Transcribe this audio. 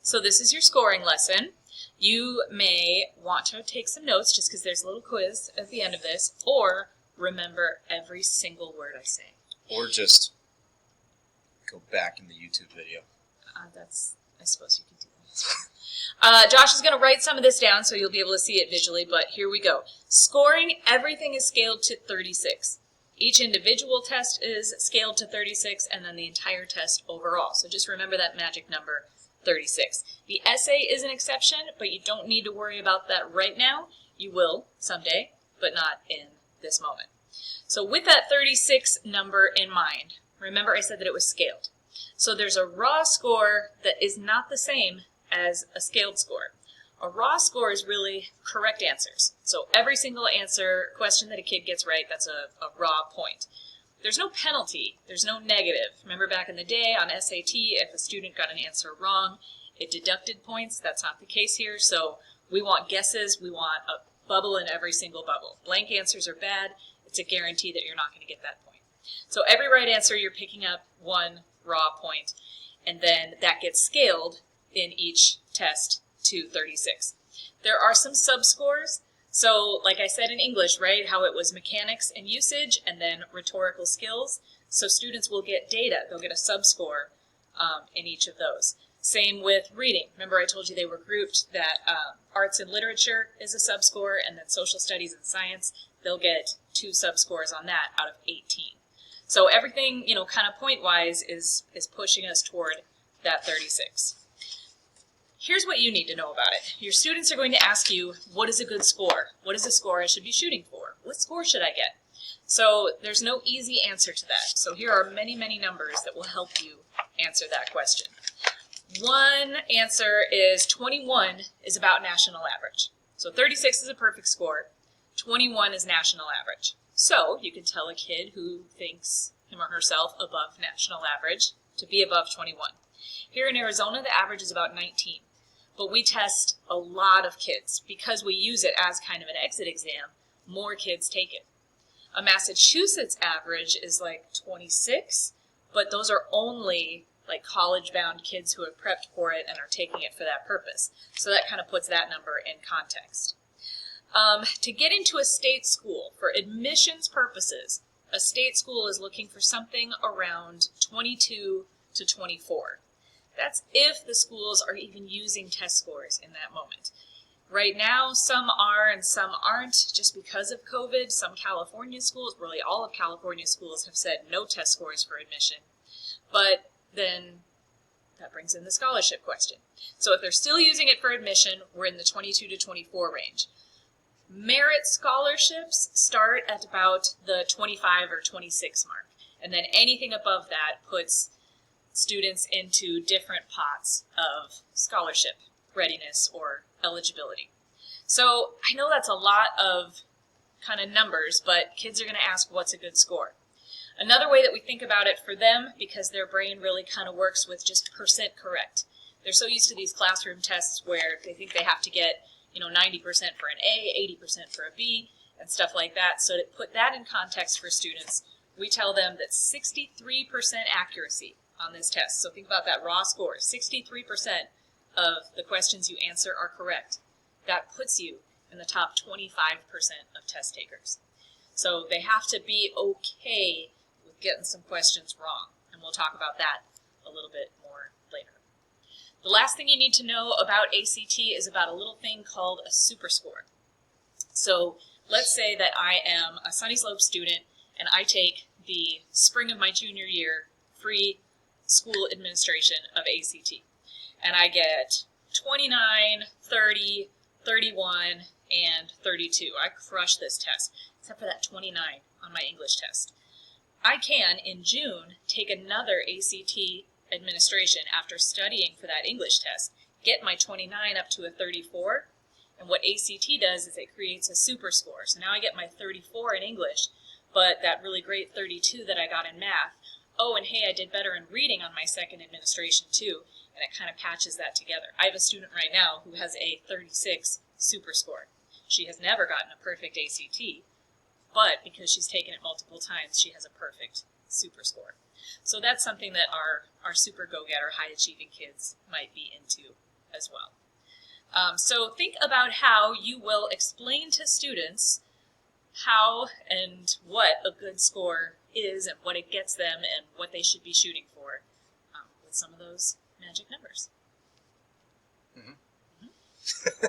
So this is your scoring lesson. You may want to take some notes just because there's a little quiz at the end of this, or remember every single word I say. Or just go back in the YouTube video. I suppose you can do that as well. Josh is going to write some of this down so you'll be able to see it visually, but here we go. Scoring, everything is scaled to 36. Each individual test is scaled to 36, and then the entire test overall. So just remember that magic number, 36. The essay is an exception, but you don't need to worry about that right now. You will someday, but not in this moment. So with that 36 number in mind, remember I said that it was scaled. So there's a raw score that is not the same as a scaled score. A raw score is really correct answers. So every single question that a kid gets right, that's a raw point. There's no penalty, there's no negative. Remember back in the day on SAT, if a student got an answer wrong, it deducted points. That's not the case here. So we want guesses, we want a bubble in every single bubble. Blank answers are bad. It's a guarantee that you're not going to get that point. So every right answer, you're picking up one raw point, and then that gets scaled in each test to 36. There are some sub-scores. So like I said in English, right, how it was mechanics and usage and then rhetorical skills. So students will get data. They'll get a sub-score in each of those. Same with reading. Remember I told you they were grouped, that arts and literature is a sub-score, and then social studies and science, they'll get 2 sub-scores on that out of 18. So everything, kind of point-wise is pushing us toward that 36. Here's what you need to know about it. Your students are going to ask you, what is a good score? What is a score I should be shooting for? What score should I get? So there's no easy answer to that. So here are many, many numbers that will help you answer that question. One answer is 21 is about national average. So 36 is a perfect score. 21 is national average. So you can tell a kid who thinks him or herself above national average to be above 21. Here in Arizona, the average is about 19. But we test a lot of kids. Because we use it as kind of an exit exam, more kids take it. A Massachusetts average is like 26, but those are only like college-bound kids who have prepped for it and are taking it for that purpose. So that kind of puts that number in context. To get into a state school, for admissions purposes, a state school is looking for something around 22 to 24. That's if the schools are even using test scores in that moment. Right now, some are and some aren't, just because of COVID. Some California schools, really all of California schools, have said no test scores for admission. But then that brings in the scholarship question. So if they're still using it for admission, we're in the 22 to 24 range. Merit scholarships start at about the 25 or 26 mark. And then anything above that puts students into different pots of scholarship readiness or eligibility. So I know that's a lot of kind of numbers, but kids are going to ask what's a good score. Another way that we think about it for them, because their brain really kind of works with just percent correct. They're so used to these classroom tests where they think they have to get 90% for an A, 80% for a B, and stuff like that. So to put that in context for students, we tell them that 63% accuracy on this test. So think about that raw score. 63% of the questions you answer are correct. That puts you in the top 25% of test takers. So they have to be okay with getting some questions wrong. And we'll talk about that a little bit more later. The last thing you need to know about ACT is about a little thing called a superscore. So let's say that I am a Sunny Slope student and I take the spring of my junior year free school administration of ACT. And I get 29, 30, 31, and 32. I crush this test, except for that 29 on my English test. I can, in June, take another ACT administration after studying for that English test, get my 29 up to a 34, and what ACT does is it creates a super score. So now I get my 34 in English, but that really great 32 that I got in math. Oh, and hey, I did better in reading on my second administration too, and it kind of patches that together. I have a student right now who has a 36 super score. She has never gotten a perfect ACT, but because she's taken it multiple times, she has a perfect super score. So that's something that our super go-getter, high-achieving kids might be into as well. So think about how you will explain to students how and what a good score is and what it gets them and what they should be shooting for with some of those magic numbers. Mm-hmm.